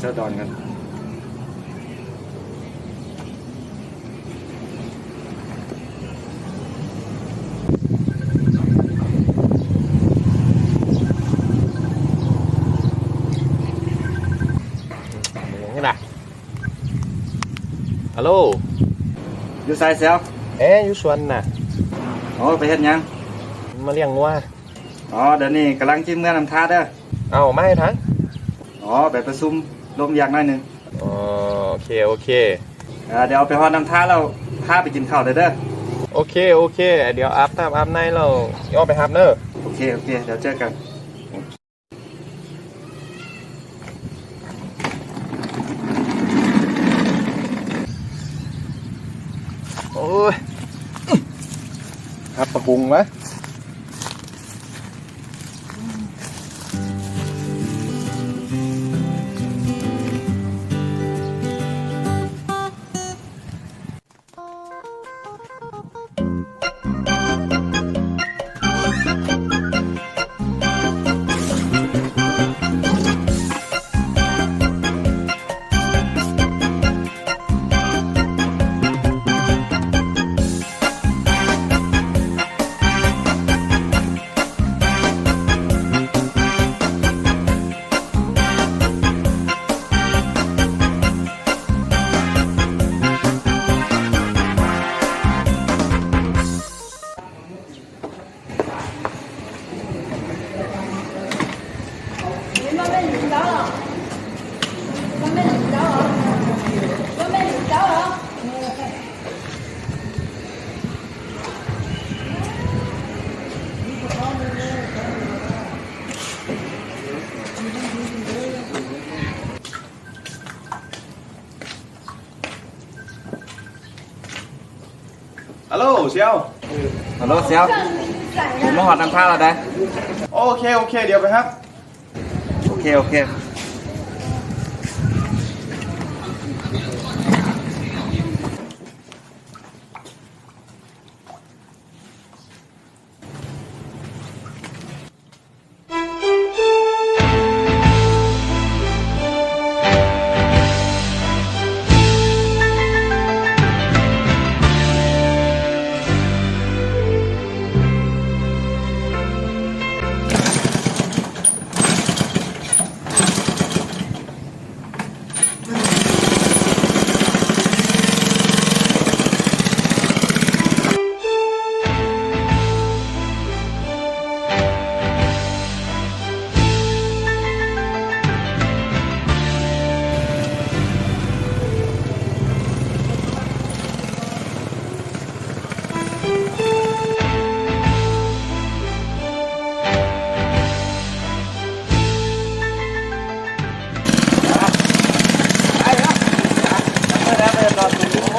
เซลดอนกันนี่นะฮัลโหลอยู่ไซเซลอยู่สวนน่ะอ๋อไปเฮ็ดยังมาเลี้ยงงัวอ๋อเดี๋ยวนี้กำลังจิ้มเมื่อนำท่าเด้อเอามาให้ทั้งอ๋อไปประชุมลมอยากหน่อยหนึ่งอ๋อโอเคโอเคเดี๋ยวเอาไปฮอดนำท่าเราพาไปกินข้าวเด้อโอเคโอเคเดี๋ยวอาบน้ำอาบในเราย่อไปอาบเนอะโอเคเดี๋ยวเจอกันโอ้ยครับประกุงไหมฮัลโหลเชียวฮัลโหลเซลมาฮอดนำท่าเราได้โอเคเดี๋ยวไปครับโอเค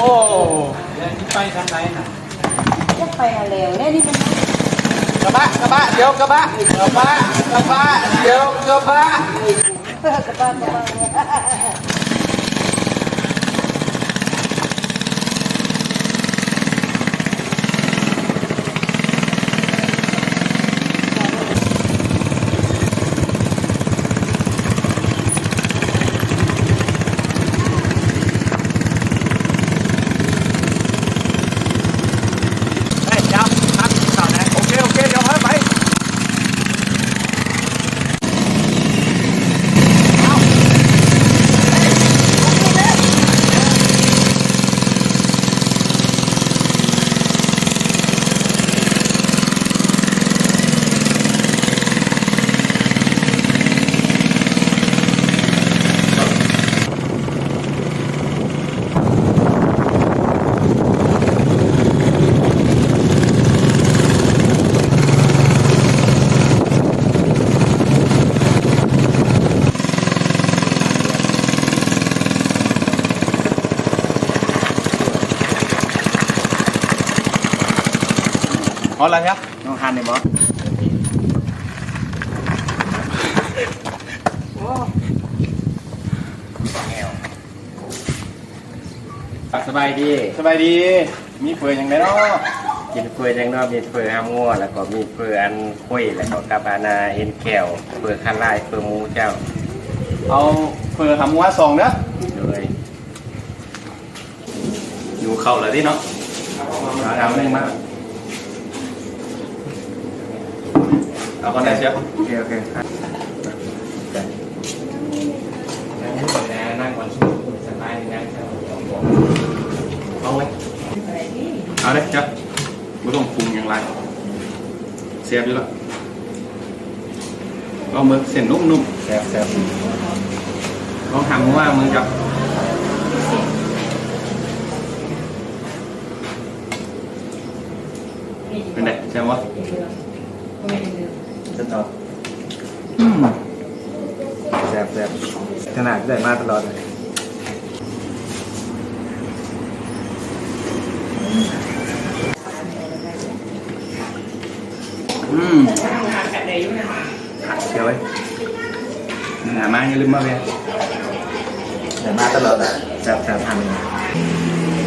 โอ้ไปทางไหนน่ะจะไปอะไรเนี่ยนี่เป็นกระบะเดี๋ยวกระบะเดี๋ยวกระบะกระบะพอแล้วครับน้องฮันนี่บ่สบายดีมีเฟื่อยอย่างไรเนาะ กินเฟื่อยยังนอกมีเฟื่อยห้ามงัวแล้วก็มีเฟื่อยอันคุยแล้วก็กาบานาเอ็นแก้วเฟื่อยคันลายเฟื่อยหมูเจ้า เอาเฟอร์หำหัว2เด้อ เลย อยู่เข้าแล้วดิเนาะทำเรื่องมากเอาคนไหนเชียว โอเคโอเคนั่งก่อนสบายนั่งเอาไว้ เอาเลยจ้ะไม่ต้องปรุงอย่างไรเสียบอยู่แล้วเอามือเส้นนุ่ม แซ่บ ๆลองทำว่ามือกับเป็นไงใช่ไหม จะต่อแซ่บขนาดได้มาตลอดเลย เชียวไว้หามาอย่าลืมมาเลย ได้มาตลอดเลยแซ่บทำ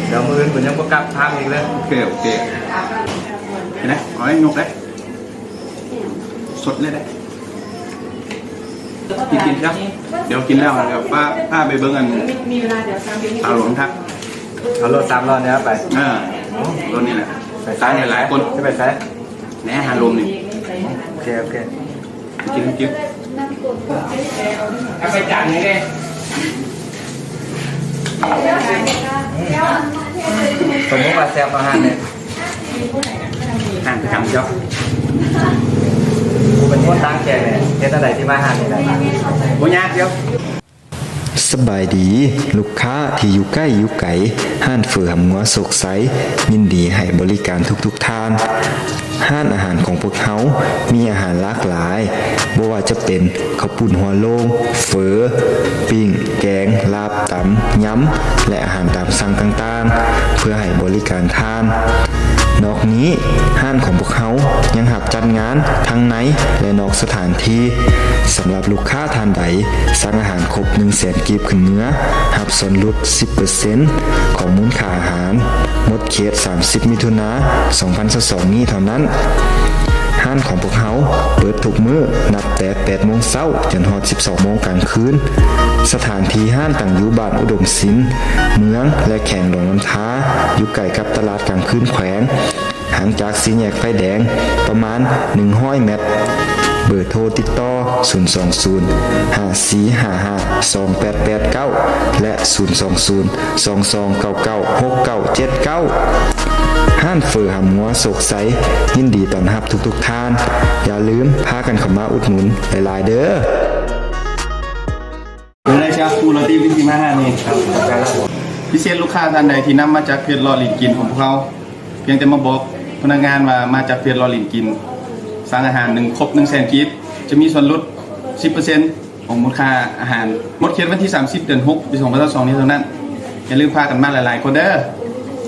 เดี๋ยวมือผมยังประกับทำอีกเลย โอเคเห็นไหมเอาให้นกได้สดเลยได้กินครับเดี๋ยวกินแล้วเดี๋ยวป้าไปเบิ้งกันเอาหลวงทัก เอารถ3 รอบเนี่ยไป รถนี่แหละตายหลายคน จะไปใช้ แหนหาลมนี่ โอเคโอเค กิน เอาไปจานนี้เลย สมมติว่าแซ่บอาหารเนี่ย ห่างจำเจ้า กูเป็นคนตั้งใจเนี่ยเฮ็ดอะไรที่มาอาหารนี่ได้ โบยากเจ้า สบายดีลูกค้าที่อยู่ใกล้อยู่ไกลห้านเฟื่อหำงัวสกใสยินดีให้บริการทุกท่านห้านอาหารของพวกเขามีอาหารหลากหลายบ่ว่าจะเป็นข้าวปุ้นหัวโลงเฝอปิ้งแกงลาบตำยำและอาหารตามสั่งต่างๆเพื่อให้บริการทาน นอกนี้ห้านของพวกเขายังหับจัดงานทั้งในและนอกสถานที่สำหรับลูกค้าทานใดสั่งอาหารครบ100,000 กีบขึ้นเนื้อหับส่วนลด 10% ของมูลค่าอาหารหมดเขต30 มิถุนายน 2022 นี้เท่านั้นห้านของพวกเขาเปิดทุกมื้อนับแต่ 8 โมงเช้าจนฮอด 12 โมงกลางคืนสถานที่ห้านตั้งอยู่บ้านอุดมศิลป์เมืองและแข่งหลวงน้ำท้าอยู่ใกล้กับตลาดกลางคืนแขวงห่างจากสี่แยกไฟแดงประมาณ100 เมตรเบอร์โทรติดต่อ020 5455 2889และ020 2299 6979ห้านเฟอร์หำงัวโศกใสยินดีต้อนรับทุกท่านอย่าลืมพากันเข้ามาอุดหนุนหลายๆเด้อ เป็นไรเชียวคูโรตีวิธีมาห้านี่พิเศษลูกค้าท่านใดที่นำมาจากเพจรอลินกินของพวกเขาเพียงแต่มาบอกพนักงานว่ามาจากเพจรอลินกินสั่งอาหารครบ100,000 กีบจะมีส่วนลด 10% ของมูลค่าอาหารหมดเขตวันที่30 เดือน 6 ปี 2022 นี้เท่านั้นอย่าลืมพากันมาหลายๆคนเด้อ